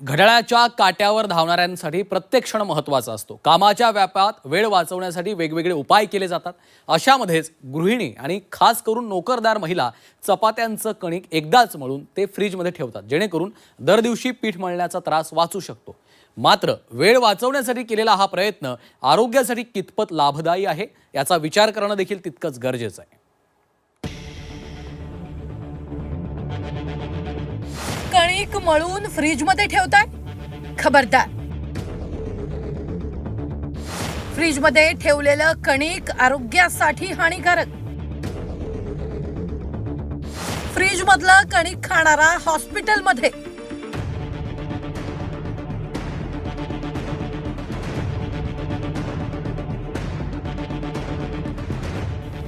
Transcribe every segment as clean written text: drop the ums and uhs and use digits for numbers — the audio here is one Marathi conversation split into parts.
घड्याळाच्या काट्यावर धावणाऱ्यांसाठी प्रत्येक क्षण महत्त्वाचा असतो। कामाच्या व्यापात वेळ वाचवण्यासाठी वेगवेगळे उपाय केले जातात। अशामध्येच गृहिणी आणि खास करून नोकरदार महिला चपात्यांचं कणिक एकदाच मळून ते फ्रीजमध्ये ठेवतात, जेणेकरून दर दिवशी पीठ मळण्याचा त्रास वाचू शकतो। मात्र वेळ वाचवण्यासाठी केलेला हा प्रयत्न आरोग्यासाठी कितपत लाभदायी आहे याचा विचार करणं देखील तितकंच गरजेचं आहे। कणिक मळून फ्रीजमध्ये ठेवताय? खबरदार, फ्रीजमध्ये ठेवलेलं कणिक आरोग्यासाठी हानिकारक। फ्रीजमधलं कणिक खाणारा हॉस्पिटलमध्ये।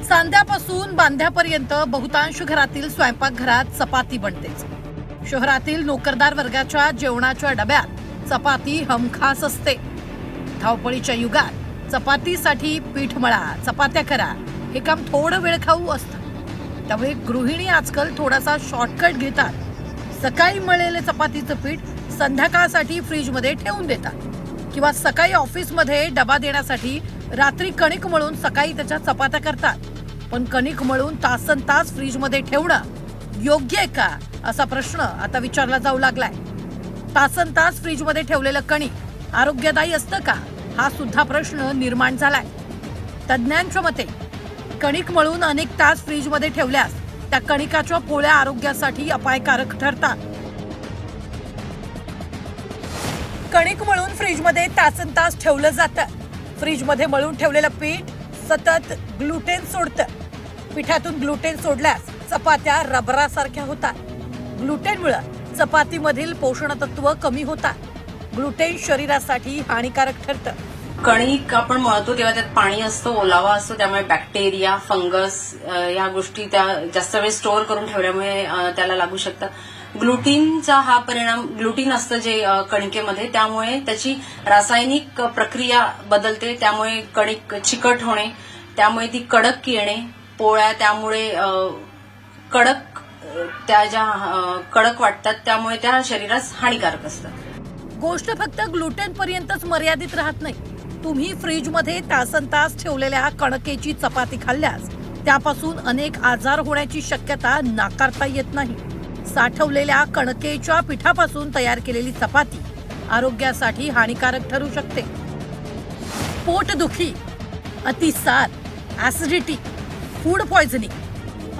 सांध्यापासून बांध्यापर्यंत बहुतांश घरातील स्वयंपाकघरात चपाती बनतेच। शहरातील नोकरदार वर्गाच्या जेवणाच्या डब्यात चपाती हमखास असते। धावपळीच्या युगात चपातीसाठी पीठ मळा, चपात्या करा हे काम थोडं वेळ खाऊ असतं। त्यामुळे गृहिणी आजकाल थोडासा शॉर्टकट घेतात। सकाळी मळलेले चपातीचं पीठ संध्याकाळसाठी फ्रीजमध्ये ठेवून देतात किंवा सकाळी ऑफिसमध्ये डबा देण्यासाठी रात्री कणिक मळून सकाळी त्याच्या चपात्या करतात। पण कणिक मळून तासनतास फ्रीजमध्ये ठेवणं योग्य आहे का असा प्रश्न आता विचारला जाऊ लागलाय। तासनतास फ्रीजमध्ये ठेवलेलं कणिक आरोग्यदायी असतं का हा सुद्धा प्रश्न निर्माण झालाय। तज्ज्ञांच्या मते कणिक मळून अनेक तास फ्रीजमध्ये ठेवल्यास त्या कणिकाच्या पोळ्या आरोग्यासाठी अपायकारक ठरतात। कणिक मळून फ्रीजमध्ये तासनतास ठेवलं जातं। फ्रीजमध्ये मळून ठेवलेलं पीठ सतत ग्लुटेन सोडतं। पिठातून ग्लुटेन सोडल्यास चपात्या रबरासारख्या होतात। ग्लुटेनमुळे चपातीमधील पोषण तत्व कमी होतात। ग्लुटेन शरीरासाठी हानिकारक ठरतं। कणिक आपण मळतो तेव्हा त्यात पाणी असतं, ओलावा असतो, त्यामुळे बॅक्टेरिया, फंगस या गोष्टी त्या जास्त वेळ स्टोअर करून ठेवल्यामुळे त्याला लागू शकतात। ग्लुटीनचा हा परिणाम, ग्लुटीन असतं जे कणिकेमध्ये, त्यामुळे त्याची रासायनिक प्रक्रिया बदलते, त्यामुळे कणिक चिकट होणे, त्यामुळे ती कडक येणे, पोळ्या त्यामुळे कडक वाटतात, त्यामुळे त्या शरीरास हानिकारक असतात। गोष्ट फक्त ग्लुटेन पर्यंतच मर्यादित राहत नाही। तुम्ही फ्रीजमध्ये तासनतास ठेवलेल्या कणकेची चपाती खाल्ल्यास त्यापासून अनेक आजार होण्याची शक्यता नाकारता येत नाही। साठवलेल्या कणकेच्या पिठापासून तयार केलेली चपाती आरोग्यासाठी हानिकारक ठरू शकते। पोटदुखी, अतिसार, ऍसिडिटी, फूड पॉयझनिंग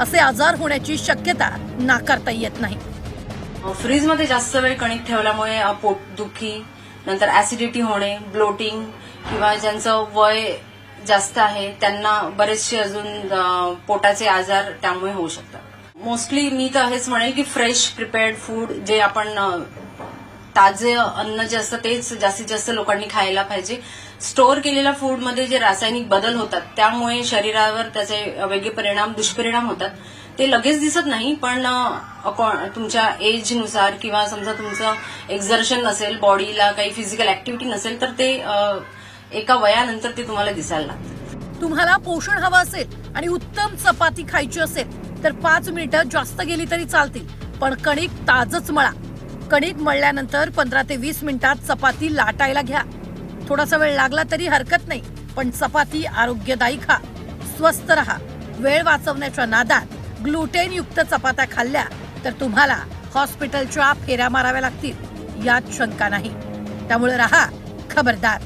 असे आजार होण्याची शक्यता नाकारता येत नाही। फ्रीजमध्ये जास्त वेळ कणिक ठेवल्यामुळे पोटदुखी, नंतर ऍसिडिटी होणे, ब्लोटिंग किंवा ज्यांचं वय जास्त आहे त्यांना बरेचसे अजून पोटाचे आजार त्यामुळे होऊ शकतात। मोस्टली मी तर हेच म्हणेन की फ्रेश प्रिपेअर्ड फूड, जे आपण ताजे अन्न जे असतं तेच जास्तीत जास्त लोकांनी खायला पाहिजे। स्टोअर केलेल्या फूडमध्ये जे रासायनिक बदल होतात त्यामुळे शरीरावर त्याचे वेगळे परिणाम, दुष्परिणाम होतात। ते लगेच दिसत नाही, पण तुमच्या एजनुसार किंवा समजा तुमचं एक्झर्शन नसेल, बॉडीला काही फिजिकल ऍक्टिव्हिटी नसेल तर ते एका वयानंतर ते तुम्हाला दिसायला लागतं। तुम्हाला पोषण हवं असेल आणि उत्तम चपाती खायची असेल तर 5 मिनिटं जास्त गेली तरी चालतील, पण कणिक ताजच मळा। कणिक मळल्यानंतर 15 ते 20 मिनिटात चपाती लाटायला घ्या। थोडासा वेळ लागला तरी हरकत नाही, पण चपाती आरोग्यदायी खा, स्वस्थ रहा। वेळ वाचवण्याच्या नादात ग्लुटेन युक्त चपात्या खाल्ल्या तर तुम्हाला हॉस्पिटलच्या फेऱ्या माराव्या लागतील यात शंका नाही। त्यामुळे रहा खबरदार।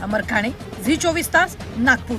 अमर खाणे, झी 24 तास, नागपूर।